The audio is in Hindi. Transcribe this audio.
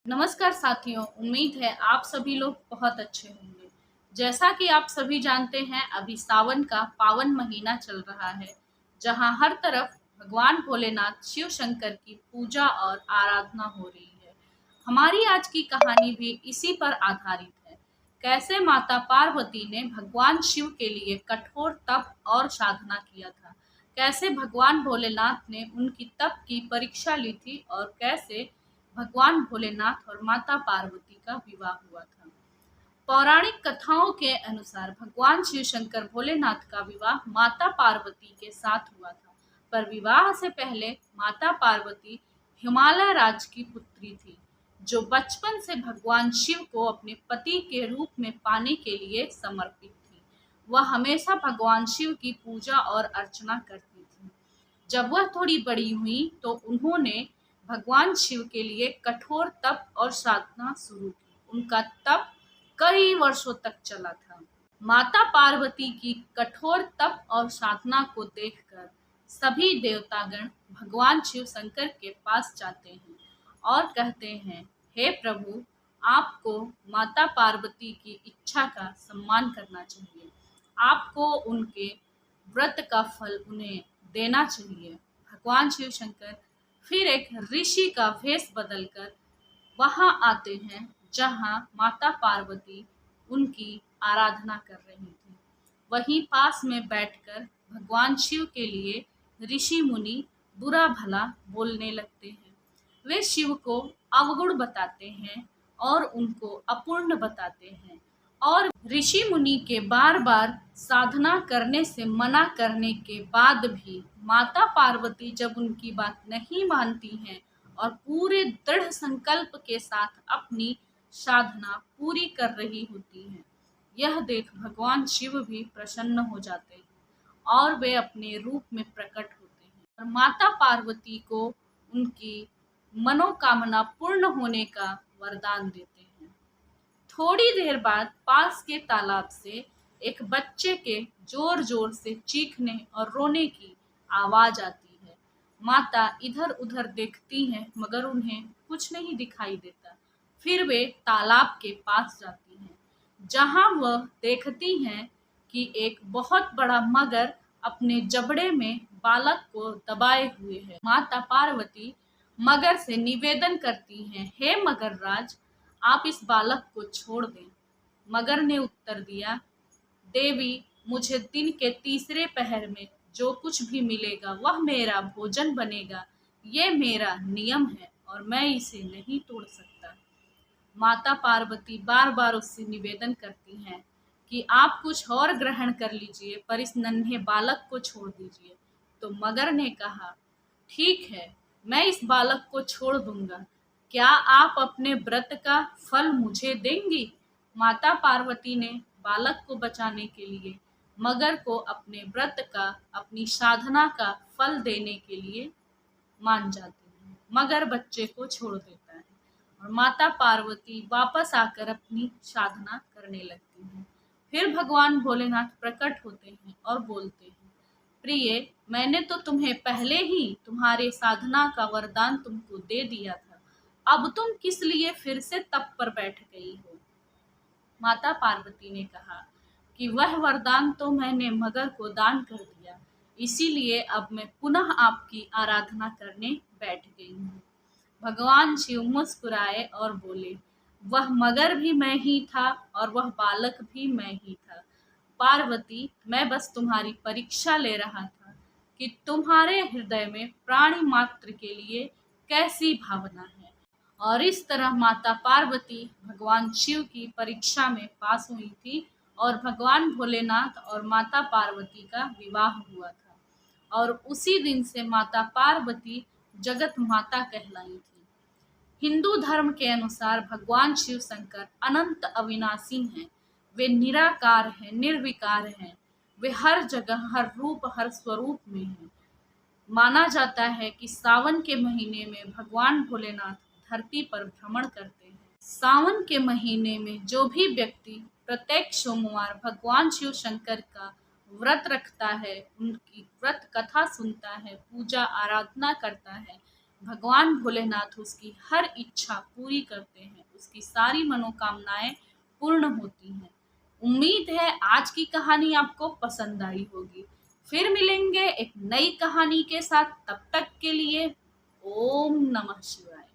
नमस्कार साथियों, उम्मीद है आप सभी लोग बहुत अच्छे होंगे। जैसा कि आप सभी जानते हैं, अभी सावन का पावन महीना चल रहा है, जहां हर तरफ भगवान भोलेनाथ शिव शंकर की पूजा और आराधना हो रही है। हमारी आज की कहानी भी इसी पर आधारित है। कैसे माता पार्वती ने भगवान शिव के लिए कठोर तप और साधना किया था, कैसे भगवान भोलेनाथ ने उनकी तप की परीक्षा ली थी और कैसे भगवान भोलेनाथ और माता पार्वती का विवाह हुआ था। पौराणिक कथाओं के अनुसार भगवान शिव शंकर भोलेनाथ का विवाह माता पार्वती के साथ हुआ था, पर विवाह से पहले माता पार्वती हिमालय राज की पुत्री थी, जो बचपन से भगवान शिव को अपने पति के रूप में पाने के लिए समर्पित थी। वह हमेशा भगवान शिव की पूजा और अर्चना करती थी। जब वह थोड़ी बड़ी हुई तो उन्होंने भगवान शिव के लिए कठोर तप और साधना शुरू की। उनका तप कई वर्षों तक चला था। माता पार्वती की कठोर तप और साधना को देखकर सभी देवतागण भगवान शिव शंकर के पास जाते हैं और कहते हैं, हे प्रभु, आपको माता पार्वती की इच्छा का सम्मान करना चाहिए। आपको उनके व्रत का फल उन्हें देना चाहिए। भगवान शिव शंकर फिर एक ऋषि का भेष बदलकर वहां आते हैं, जहां माता पार्वती उनकी आराधना कर रही थी। वहीं पास में बैठकर भगवान शिव के लिए ऋषि मुनि बुरा भला बोलने लगते हैं। वे शिव को अवगुण बताते हैं और उनको अपूर्ण बताते हैं, और ऋषि मुनि के बार बार साधना करने से मना करने के बाद भी माता पार्वती जब उनकी बात नहीं मानती हैं और पूरे दृढ़ संकल्प के साथ अपनी साधना पूरी कर रही होती हैं, यह देख भगवान शिव भी प्रसन्न हो जाते हैं और वे अपने रूप में प्रकट होते हैं और माता पार्वती को उनकी मनोकामना पूर्ण होने का वरदान देते हैं। थोड़ी देर बाद पास के तालाब से एक बच्चे के जोर जोर से चीखने और रोने की आवाज आती है। माता इधर उधर देखती हैं, मगर उन्हें कुछ नहीं दिखाई देता। फिर वे तालाब के पास जाती हैं, जहां वह देखती हैं कि एक बहुत बड़ा मगर अपने जबड़े में बालक को दबाए हुए है। माता पार्वती मगर से निवेदन करती हैं, हे मगर राज, आप इस बालक को छोड़ दें। मगर ने उत्तर दिया, देवी, मुझे दिन के तीसरे पहर में जो कुछ भी मिलेगा वह मेरा भोजन बनेगा। ये मेरा नियम है और मैं इसे नहीं तोड़ सकता। माता पार्वती बार बार उससे निवेदन करती हैं कि आप कुछ और ग्रहण कर लीजिए, पर इस नन्हे बालक को छोड़ दीजिए। तो मगर ने कहा, ठीक है, मैं इस बालक को छोड़ दूंगा। क्या आप अपने व्रत का फल मुझे देंगी? माता पार्वती ने बालक को बचाने के लिए मगर को अपने व्रत का, अपनी साधना का फल देने के लिए मान जाती है। मगर बच्चे को छोड़ देता है और माता पार्वती वापस आकर अपनी साधना करने लगती हैं। फिर भगवान भोलेनाथ प्रकट होते हैं और बोलते हैं, प्रिय, मैंने तो तुम्हें पहले ही तुम्हारे साधना का वरदान तुमको दे दिया था। अब तुम किस लिए फिर से तप पर बैठ गई हो? माता पार्वती ने कहा कि वह वरदान तो मैंने मगर को दान कर दिया, इसीलिए अब मैं पुनः आपकी आराधना करने बैठ गई हूँ। भगवान शिव मुस्कुराए और बोले, वह मगर भी मैं ही था और वह बालक भी मैं ही था। पार्वती, मैं बस तुम्हारी परीक्षा ले रहा था कि तुम्हारे हृदय में प्राणी मात्र के लिए कैसी भावना है। और इस तरह माता पार्वती भगवान शिव की परीक्षा में पास हुई थी और भगवान भोलेनाथ और माता पार्वती का विवाह हुआ था। और उसी दिन से माता पार्वती जगत माता कहलाई थी। हिंदू धर्म के अनुसार भगवान शिव शंकर अनंत अविनाशी हैं। वे निराकार हैं, निर्विकार हैं। वे हर जगह, हर रूप, हर स्वरूप में हैं। माना जाता है कि सावन के महीने में भगवान भोलेनाथ धरती पर भ्रमण करते हैं। सावन के महीने में जो भी व्यक्ति प्रत्येक सोमवार भगवान शिव शंकर का व्रत रखता है, उनकी व्रत कथा सुनता है, पूजा आराधना करता है, भगवान भोलेनाथ उसकी हर इच्छा पूरी करते हैं, उसकी सारी मनोकामनाएं पूर्ण होती हैं। उम्मीद है आज की कहानी आपको पसंद आई होगी। फिर मिलेंगे एक नई कहानी के साथ, तब तक के लिए ओम नमः शिवाय।